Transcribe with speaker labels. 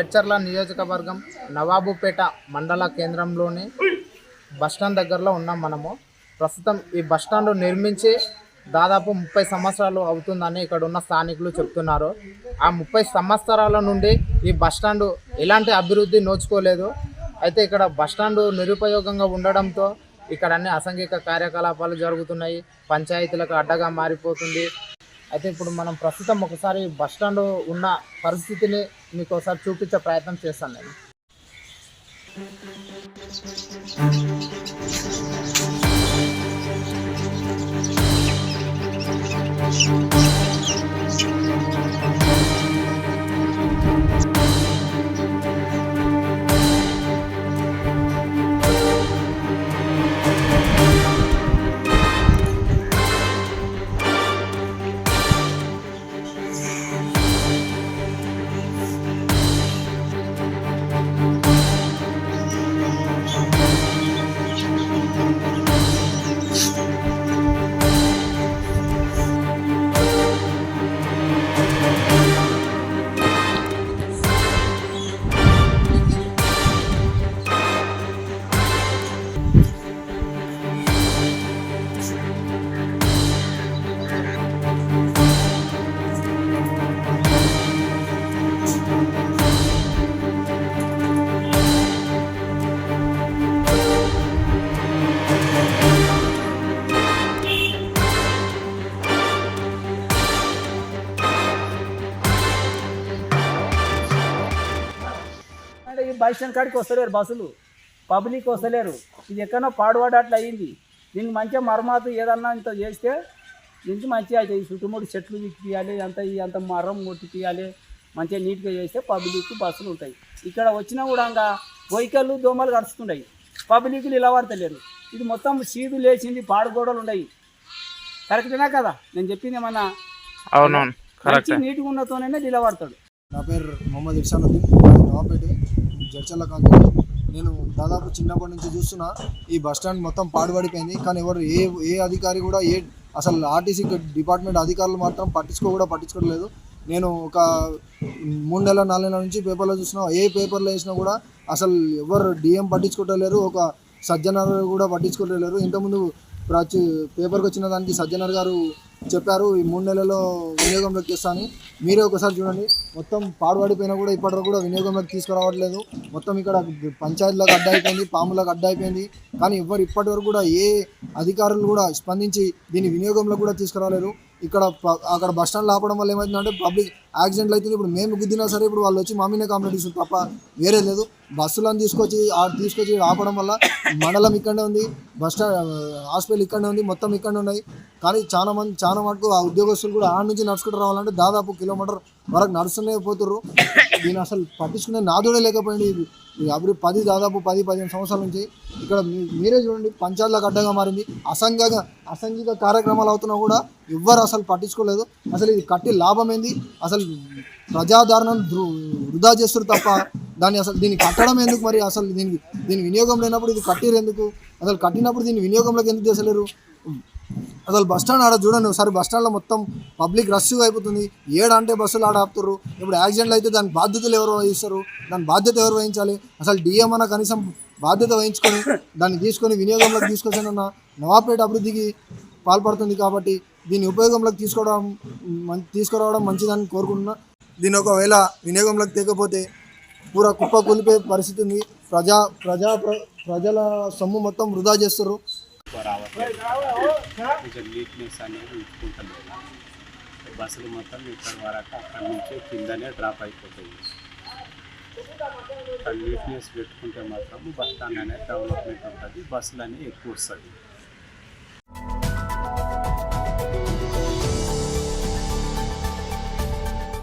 Speaker 1: జడ్చర్ల నియోజకవర్గం నవాబుపేట మండల కేంద్రంలోని బస్టాండ్ దగ్గరలో ఉన్నాం మనము. ప్రస్తుతం ఈ బస్టాండ్ నిర్మించి దాదాపు 30 సంవత్సరాలు అవుతుందని ఇక్కడ ఉన్న స్థానికులు చెప్తున్నారు. ఆ 30 సంవత్సరాల నుండి ఈ బస్టాండ్ ఎలాంటి అభివృద్ధి నోచుకోలేదు. అయితే ఇక్కడ బస్టాండ్ నిరుపయోగంగా ఉండడంతో ఇక్కడ అన్ని అసాంఘిక కార్యకలాపాలు జరుగుతున్నాయి, పంచాయతీలకు అడ్డగా మారిపోతుంది. అయితే ఇప్పుడు మనం ప్రస్తుతం ఒకసారి బస్టాండ్ ఉన్న పరిస్థితిని మీకు ఒకసారి చూపించే ప్రయత్నం చేస్తాను నేను.
Speaker 2: బస్ స్టాండ్ కాడికి వస్తలేరు బస్సులు, పబ్లిక్ వస్తలేరు. ఇది ఎక్కడో పాడువాడు అట్లా అయింది. దీనికి మంచిగా మరమ్మతు ఏదన్నా ఇంత చేస్తే దీనికి మంచిగా అవుతాయి. చుట్టుముట్టు చెట్లు తీయాలి, అంత మరం కొట్టిపియాలి, మంచిగా నీట్గా చేస్తే పబ్లిక్ బస్సులు ఉంటాయి. ఇక్కడ వచ్చినా కూడా ఇంకా వెహికల్ దోమలు కడుస్తున్నాయి, పబ్లిక్లు ఇలా పడతలేరు. ఇది మొత్తం సీడు లేచింది, పాడుగోడలు ఉన్నాయి. కరెక్టేనా కదా నేను చెప్పింది? ఏమన్నా మంచి నీట్గా ఉన్నతోనే ఇలా పడతాడు.
Speaker 3: నా పేరు మొహమ్మద్ ఇర్షానుద్దీన్, నవాబేట జడ్చర్ల కాంతి. నేను దాదాపు చిన్నప్పటి నుంచి చూస్తున్నా ఈ బస్టాండ్ మొత్తం పాడుపడిపోయింది. కానీ ఎవరు ఏ అధికారి కూడా అసలు ఆర్టీసీ డిపార్ట్మెంట్ అధికారులు మాత్రం పట్టించుకోవట్లేదు. నేను ఒక 3 నెలల 4 నెలల నుంచి పేపర్లో చూసినా, ఏ పేపర్లో వేసినా కూడా అసలు ఎవరు డిఎం పట్టించుకోవట్లేరు, ఒక సజ్జనర్ కూడా పట్టించుకోవట్లేరు. ఇంతకుముందు పేపర్కి వచ్చిన దానికి సజ్జనర్ గారు చెప్పారు ఈ 3 నెలల్లో వినియోగంలోకి తెస్తాను. మీరే ఒకసారి చూడండి, మొత్తం పాడుపడిపోయినా కూడా ఇప్పటివరకు కూడా వినియోగంలోకి తీసుకురావట్లేదు. మొత్తం ఇక్కడ పంచాయతీలకు అడ్డ అయిపోయింది, పాములకు అడ్డ అయిపోయింది. కానీ ఎవరు ఇప్పటి వరకు కూడా ఏ అధికారులు కూడా స్పందించి దీన్ని వినియోగంలోకి కూడా తీసుకురాలేరు. అక్కడ బస్టాండ్లో ఆపడం వల్ల ఏమవుతుందంటే పబ్లిక్ యాక్సిడెంట్లు అవుతుంది. ఇప్పుడు మేము గుద్దినా సరే ఇప్పుడు వాళ్ళు వచ్చి మా మీనే కంప్లైంట్ ఇస్తారు తప్ప వేరే లేదు. బస్సులను తీసుకొచ్చి ఆపడం వల్ల మండలం ఇక్కడనే ఉంది, హాస్పిటల్ ఇక్కడనే ఉంది, మొత్తం ఇక్కడనే ఉన్నాయి. కానీ చాలా మటుకు ఆ ఉద్యోగస్తులు కూడా ఆడ నుంచి నడుచుకుంటూ రావాలంటే దాదాపు కిలోమీటర్ వరకు నడుస్తూనే పోతుర్రు. దీన్ని అసలు పట్టించుకునే నాదుడే లేకపోయింది. దాదాపు 10-15 సంవత్సరాల నుంచి ఇక్కడ మీరే చూడండి, పంచాయతీలకు అడ్డగా మారింది. అసాంఘిక కార్యక్రమాలు అవుతున్నా కూడా ఎవ్వరు అసలు పట్టించుకోలేదు. అసలు ఇది కట్టి లాభం ఏంది? అసలు ప్రజాదరణను వృధా చేస్తారు తప్ప దీన్ని కట్టడం ఎందుకు? మరి అసలు దీని వినియోగం లేనప్పుడు ఇది కట్టిరు ఎందుకు? అసలు కట్టినప్పుడు దీన్ని వినియోగంలోకి ఎందుకు చేసలేరు? అసలు బస్టాండ్ ఆడ చూడండి ఒకసారి, బస్టాండ్లో మొత్తం పబ్లిక్ రష్గా అయిపోతుంది. అంటే బస్సులు ఆడ ఆపుతారు. ఇప్పుడు యాక్సిడెంట్లు అయితే దాని బాధ్యతలు ఎవరు వహిస్తారు? దాని బాధ్యత ఎవరు వహించాలి? అసలు డిఎం అన్న కనీసం బాధ్యత వహించుకొని దాన్ని తీసుకొని వినియోగంలోకి తీసుకొచ్చానన్న నవాబేట అభివృద్ధికి పాల్పడుతుంది. కాబట్టి దీన్ని ఉపయోగంలోకి తీసుకురావడం మంచిదని కోరుకుంటున్నా. దీన్ని ఒకవేళ వినియోగంలోకి తెగపోతే పూరా కుప్ప కూలిపోయే పరిస్థితి ఉంది. ప్రజల సొమ్ము మొత్తం వృధా చేస్తారు.
Speaker 4: కొంచెం నీట్నెస్ అనేది ఉంచుకుంటలేదు. బస్సులు మొత్తం ఇక్కడ వరకు అక్కడి నుంచి కిందనే డ్రాప్ అయిపోతాయి. నీట్నెస్ పెట్టుకుంటే మాత్రం బస్ స్టాండ్ అనేది డెవలప్మెంట్ ఉంటుంది, బస్సులు అనేవి ఎక్కువ వస్తుంది.